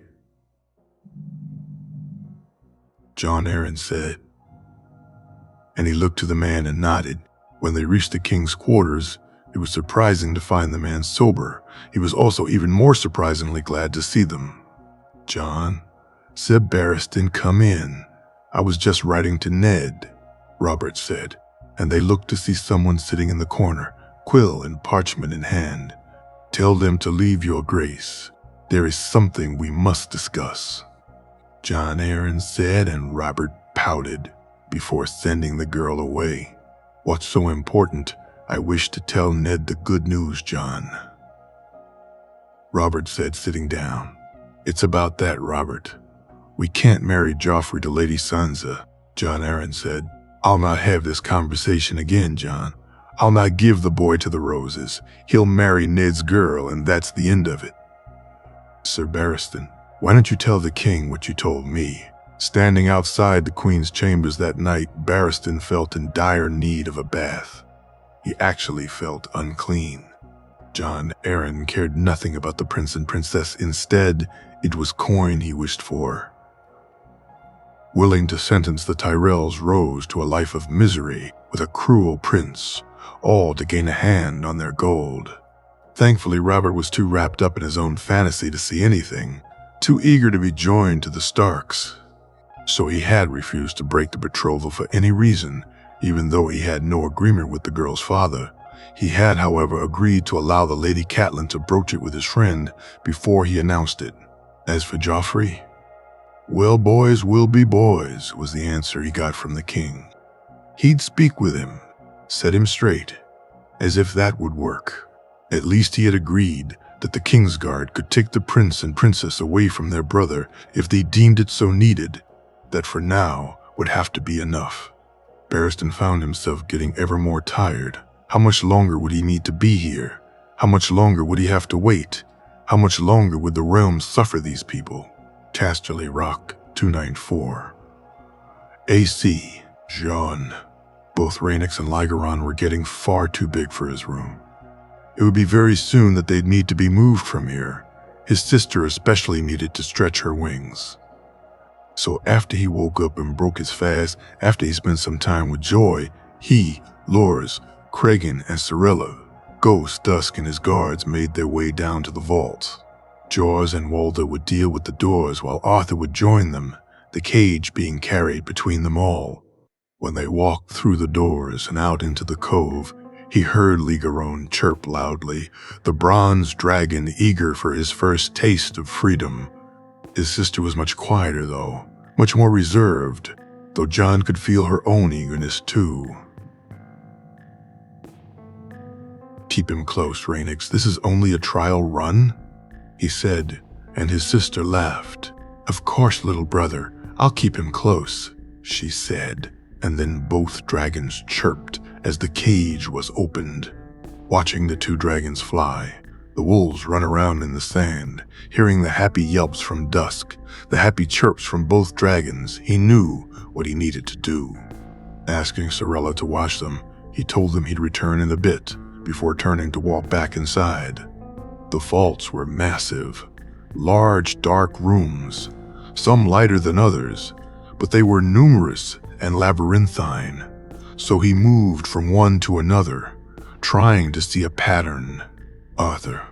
Speaker 1: Jon Arryn said. And he looked to the man and nodded. When they reached the king's quarters, it was surprising to find the man sober. He was also even more surprisingly glad to see them. "Jon," said Barristan, "come in. I was just writing to Ned," Robert said, and they looked to see someone sitting in the corner, quill and parchment in hand. "Tell them to leave, your grace. There is something we must discuss," Jon Arryn said, and Robert pouted before sending the girl away. "What's so important? I wish to tell Ned the good news, Jon," Robert said, sitting down. "It's about that, Robert. We can't marry Joffrey to Lady Sansa," Jon Arryn said. "I'll not have this conversation again, Jon. I'll not give the boy to the roses. He'll marry Ned's girl, and that's the end of it." "Sir Barristan, why don't you tell the king what you told me?" Standing outside the queen's chambers that night, Barristan felt in dire need of a bath. He actually felt unclean. Jon Arryn cared nothing about the prince and princess. Instead, it was coin he wished for. Willing to sentence the Tyrells Rose to a life of misery with a cruel prince, all to gain a hand on their gold. Thankfully, Robert was too wrapped up in his own fantasy to see anything, too eager to be joined to the Starks. So he had refused to break the betrothal for any reason, even though he had no agreement with the girl's father. He had, however, agreed to allow the Lady Catelyn to broach it with his friend before he announced it. As for Joffrey, well, boys will be boys, was the answer he got from the king. He'd speak with him, set him straight, as if that would work. At least he had agreed that the Kingsguard could take the prince and princess away from their brother if they deemed it so needed. That for now would have to be enough. Barristan found himself getting ever more tired. How much longer would he need to be here? How much longer would he have to wait? How much longer would the realm suffer these people? Casterly Rock 294. AC, Jean. Both Rhaenys and Lygaron were getting far too big for his room. It would be very soon that they'd need to be moved from here. His sister especially needed to stretch her wings. So after he woke up and broke his fast, after he spent some time with Joy, he, Loras, Cregan, and Sorella, Ghost, Dusk, and his guards made their way down to the vault. Jaws and Walder would deal with the doors while Arthur would join them, the cage being carried between them all. When they walked through the doors and out into the cove, he heard Lygaron chirp loudly, the bronze dragon eager for his first taste of freedom. His sister was much quieter, though, much more reserved, though Jon could feel her own eagerness, too. "Keep him close, Rhaenys. This is only a trial run," he said, and his sister laughed. "Of course, little brother, I'll keep him close," she said, and then both dragons chirped as the cage was opened. Watching the two dragons fly, the wolves run around in the sand, hearing the happy yelps from Dusk, the happy chirps from both dragons, he knew what he needed to do. Asking Sorella to watch them, he told them he'd return in a bit, before turning to walk back inside. The vaults were massive, large, dark rooms, some lighter than others, but they were numerous and labyrinthine, so he moved from one to another, trying to see a pattern. "Arthur,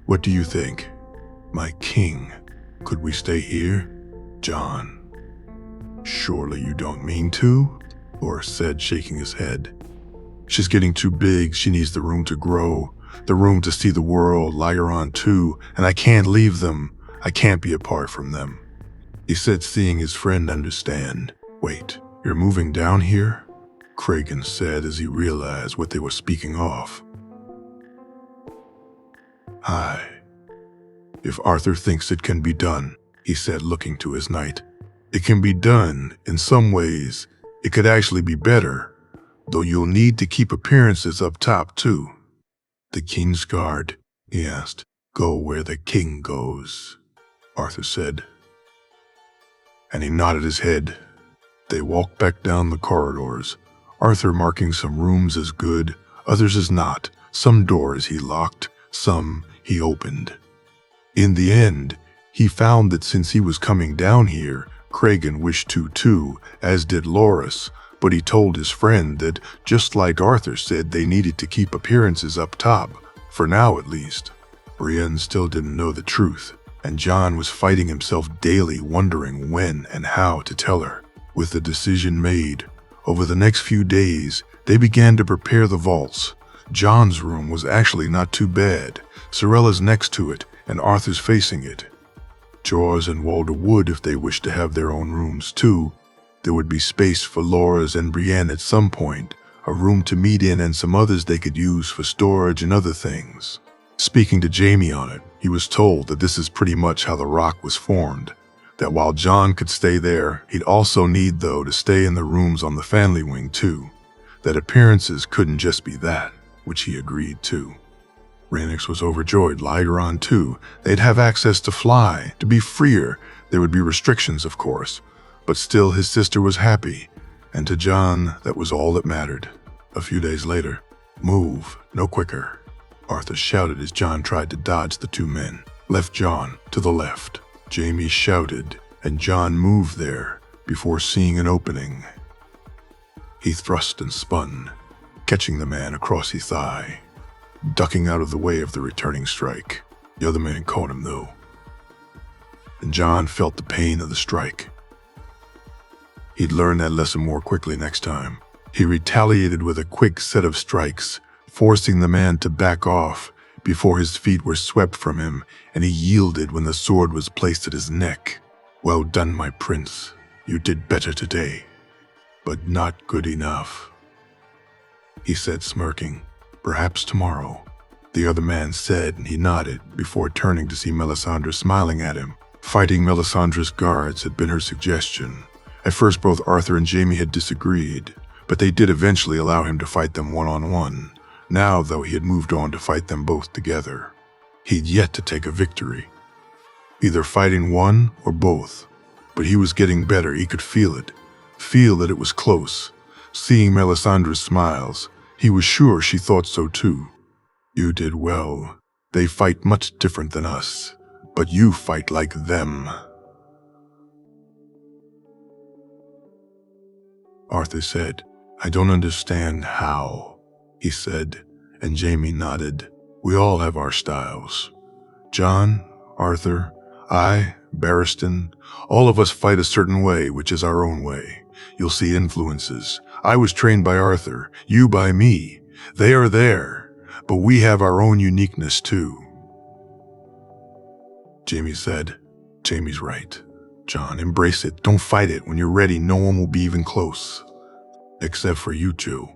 Speaker 1: What do you think? My king, could we stay here? Jon. Surely you don't mean to? Loras said, shaking his head. She's getting too big, she needs the room to grow, the room to see the world, Lyron too, and I can't leave them. I can't be apart from them. He said, seeing his friend understand. Wait, you're moving down here? Kragan said as he realized what they were speaking of. Aye. If Arthur thinks it can be done, he said, looking to his knight. It can be done. In some ways, it could actually be better, though you'll need to keep appearances up top too. The King's Guard, he asked. Go where the king goes, Arthur said. And he nodded his head. They walked back down the corridors, Arthur marking some rooms as good, others as not. Some doors he locked, some he opened. In the end, he found that since he was coming down here, Kragan wished to too, as did Loras, but he told his friend that, just like Arthur said, they needed to keep appearances up top, for now at least. Brienne still didn't know the truth, and Jon was fighting himself daily, wondering when and how to tell her. With the decision made, over the next few days, they began to prepare the vaults. Jon's room was actually not too bad. Sorella's next to it, and Arthur's facing it. Jor's and Walder would if they wished to have their own rooms too. There would be space for Loras and Brienne at some point, a room to meet in and some others they could use for storage and other things. Speaking to Jaime on it, he was told that this is pretty much how the rock was formed, that while Jon could stay there, he'd also need, though, to stay in the rooms on the family wing too, that appearances couldn't just be that, which he agreed to. Rhaenys was overjoyed, Lyron too. They'd have access to fly, to be freer. There would be restrictions, of course, but still his sister was happy, and to Jon, that was all that mattered. A few days later, move, no quicker, Arthur shouted as Jon tried to dodge the two men. Left Jon, to the left. Jaime shouted, and Jon moved there before seeing an opening. He thrust and spun, catching the man across his thigh, ducking out of the way of the returning strike. The other man caught him, though, and Jon felt the pain of the strike. He'd learn that lesson more quickly next time. He retaliated with a quick set of strikes, forcing the man to back off before his feet were swept from him, and he yielded when the sword was placed at his neck. Well done, my prince. You did better today, but not good enough, he said, smirking. Perhaps tomorrow, the other man said, and he nodded before turning to see Melisandre smiling at him. Fighting Melisandre's guards had been her suggestion. At first, both Arthur and Jaime had disagreed, but they did eventually allow him to fight them one-on-one. Now, though, he had moved on to fight them both together. He'd yet to take a victory, either fighting one or both, but he was getting better. He could feel it, feel that it was close. Seeing Melisandre's smiles, he was sure she thought so too. You did well. They fight much different than us, but you fight like them. Arthur said, I don't understand how, he said, and Jaime nodded. We all have our styles. Jon, Arthur, I, Barristan, all of us fight a certain way, which is our own way. You'll see influences. I was trained by Arthur, you by me. They are there, but we have our own uniqueness too. Jaime said, Jaime's right. Jon, embrace it. Don't fight it. When you're ready, no one will be even close. Except for you two,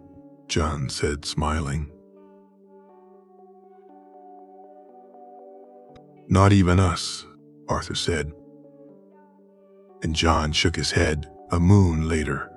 Speaker 1: Jon said, smiling. Not even us, Arthur said. And Jon shook his head. A moon later,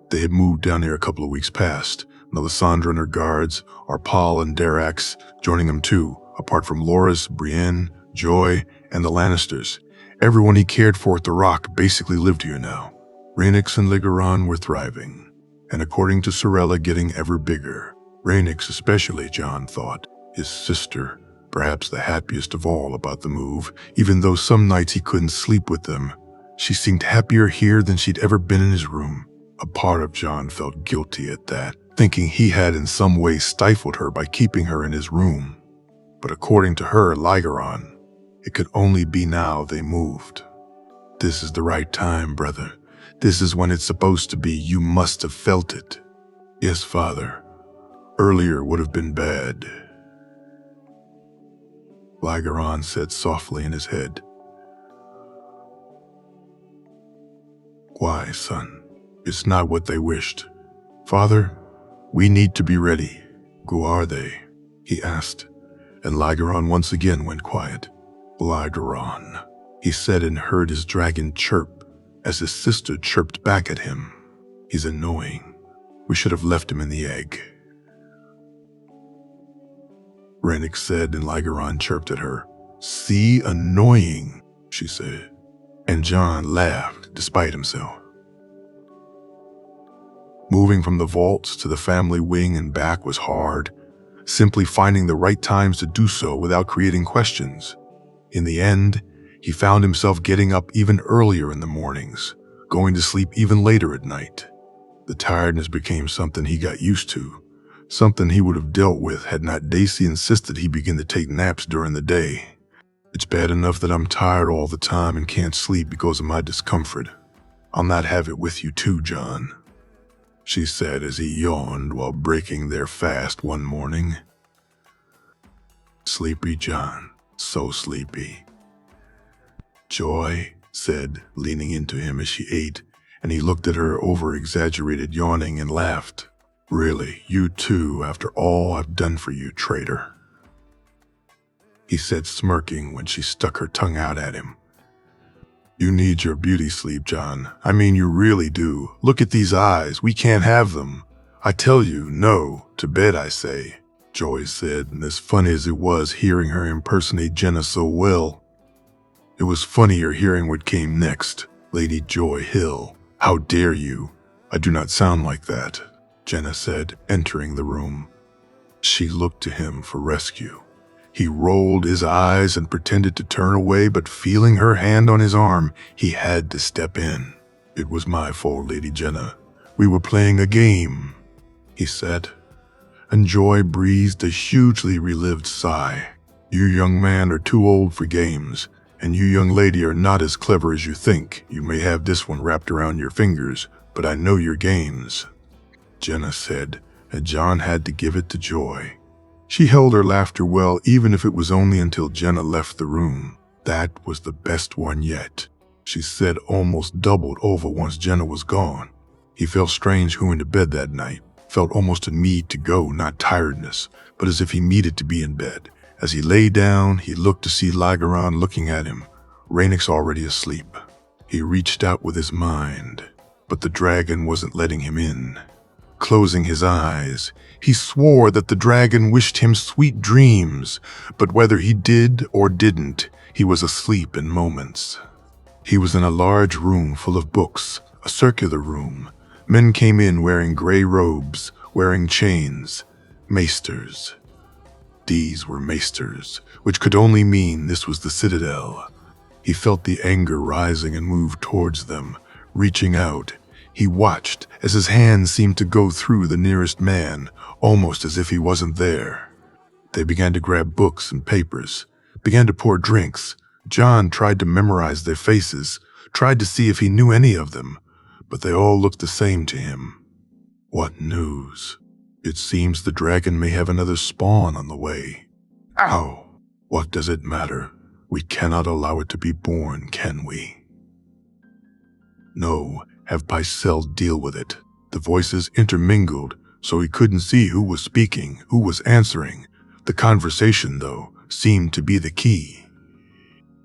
Speaker 1: they had moved down here a couple of weeks past. Melisandre and her guards, Arpal and Darax joining them too, apart from Loras, Brienne, Joy, and the Lannisters. Everyone he cared for at the Rock basically lived here now. Rhaenys and Lygaran were thriving, and according to Sorella, getting ever bigger. Rhaenys especially, Jon thought, his sister, perhaps the happiest of all about the move, even though some nights he couldn't sleep with them. She seemed happier here than she'd ever been in his room. A part of Jon felt guilty at that, thinking he had in some way stifled her by keeping her in his room. But according to her, Lygaron, it could only be now they moved. This is the right time, brother. This is when it's supposed to be. You must have felt it. Yes, father. Earlier would have been bad. Lygaron said softly in his head. Why, son? It's not what they wished. Father, we need to be ready. Who are they? He asked, and Lygaron once again went quiet. Lygaron, he said, and heard his dragon chirp as his sister chirped back at him. He's annoying. We should have left him in the egg. Rennick said, and Lygaron chirped at her. See, annoying, she said. And Jon laughed despite himself. Moving from the vaults to the family wing and back was hard, simply finding the right times to do so without creating questions. In the end, he found himself getting up even earlier in the mornings, going to sleep even later at night. The tiredness became something he got used to, something he would have dealt with had not Daisy insisted he begin to take naps during the day. It's bad enough that I'm tired all the time and can't sleep because of my discomfort. I'll not have it with you too, Jon, she said as he yawned while breaking their fast one morning. Sleepy Jon, so sleepy. Joy said, leaning into him as she ate, and he looked at her over-exaggerated yawning and laughed. Really, you too, after all I've done for you, traitor, he said, smirking when she stuck her tongue out at him. You need your beauty sleep, Jon. I mean, you really do. Look at these eyes. We can't have them. I tell you, no. To bed, I say, Joy said, and as funny as it was hearing her impersonate Jenna so well, it was funnier hearing what came next. Lady Joy Hill, how dare you? I do not sound like that, Jenna said, entering the room. She looked to him for rescue. He rolled his eyes and pretended to turn away, but feeling her hand on his arm, he had to step in. It was my fault, Lady Jenna. We were playing a game, he said, and Joy breathed a hugely relived sigh. You young man are too old for games, and you young lady are not as clever as you think. You may have this one wrapped around your fingers, but I know your games, Jenna said, and Jon had to give it to Joy. She held her laughter well, even if it was only until Jenna left the room. That was the best one yet, she said, almost doubled over once Jenna was gone. He felt strange going to bed that night, felt almost a need to go, not tiredness, but as if he needed to be in bed. As he lay down, he looked to see Lygaron looking at him. Rhaenyk's already asleep. He reached out with his mind, but the dragon wasn't letting him in. Closing his eyes, he swore that the dragon wished him sweet dreams, but whether he did or didn't, he was asleep in moments. He was in a large room full of books, a circular room. Men came in wearing gray robes, wearing chains, maesters. These were maesters, which could only mean this was the Citadel. He felt the anger rising and moved towards them, reaching out. He watched as his hands seemed to go through the nearest man, almost as if he wasn't there. They began to grab books and papers, began to pour drinks. Jon tried to memorize their faces, tried to see if he knew any of them, but they all looked the same to him. What news? It seems the dragon may have another spawn on the way. Ow! What does it matter? We cannot allow it to be born, can we? No. Have Pycelle deal with it. The voices intermingled, so he couldn't see who was speaking, who was answering. The conversation, though, seemed to be the key.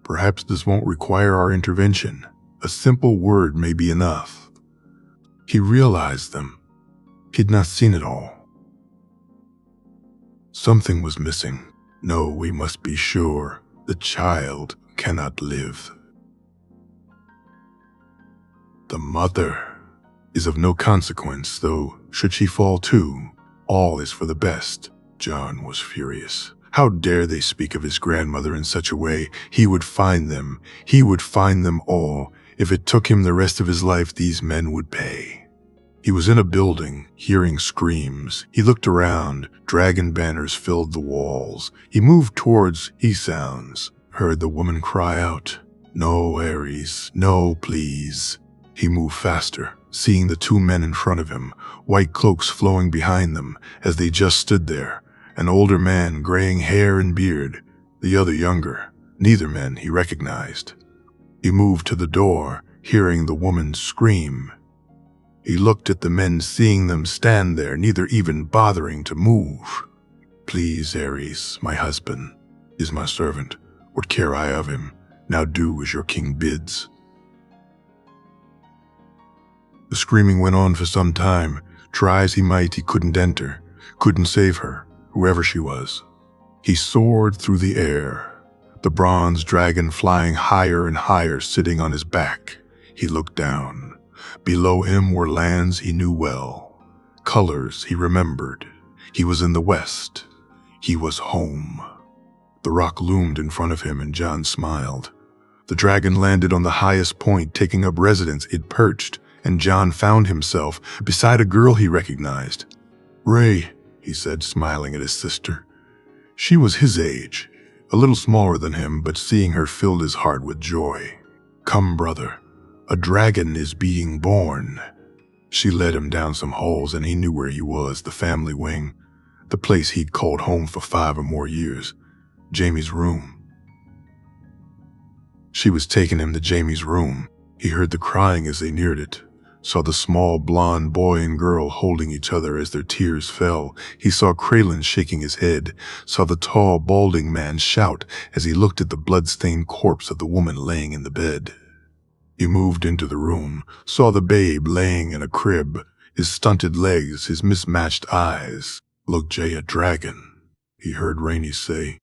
Speaker 1: Perhaps this won't require our intervention. A simple word may be enough. He realized them. He'd not seen it all. Something was missing. No, we must be sure. The child cannot live. The mother is of no consequence, though should she fall too, all is for the best. Jon was furious. How dare they speak of his grandmother in such a way? He would find them. He would find them all. If it took him the rest of his life, these men would pay. He was in a building, hearing screams. He looked around. Dragon banners filled the walls. He moved towards sounds, heard the woman cry out, "No, Ares, no, please." He moved faster, seeing the two men in front of him, white cloaks flowing behind them as they just stood there. An older man, graying hair and beard, the other younger. Neither men he recognized. He moved to the door, hearing the woman scream. He looked at the men, seeing them stand there, neither even bothering to move. "Please, Ares, my husband, is my servant. What care I of him? Now do as your king bids." The screaming went on for some time. Try as he might, he couldn't enter, couldn't save her, whoever she was. He soared through the air, the bronze dragon flying higher and higher, sitting on his back. He looked down. Below him were lands he knew well, colors he remembered. He was in the west. He was home. The rock loomed in front of him, and John smiled. The dragon landed on the highest point, taking up residence. It perched, and John found himself beside a girl he recognized. "Ray," he said, smiling at his sister. She was his age, a little smaller than him, but seeing her filled his heart with joy. "Come, brother. A dragon is being born." She led him down some halls, and he knew where he was, the family wing, the place he'd called home for 5 or more years, Jamie's room. She was taking him to Jamie's room. He heard the crying as they neared it, saw the small blonde boy and girl holding each other as their tears fell. He saw Kraylin shaking his head, saw the tall, balding man shout as he looked at the blood-stained corpse of the woman laying in the bed. He moved into the room, saw the babe laying in a crib, his stunted legs, his mismatched eyes. "Look, Jay, a dragon," he heard Rainey say.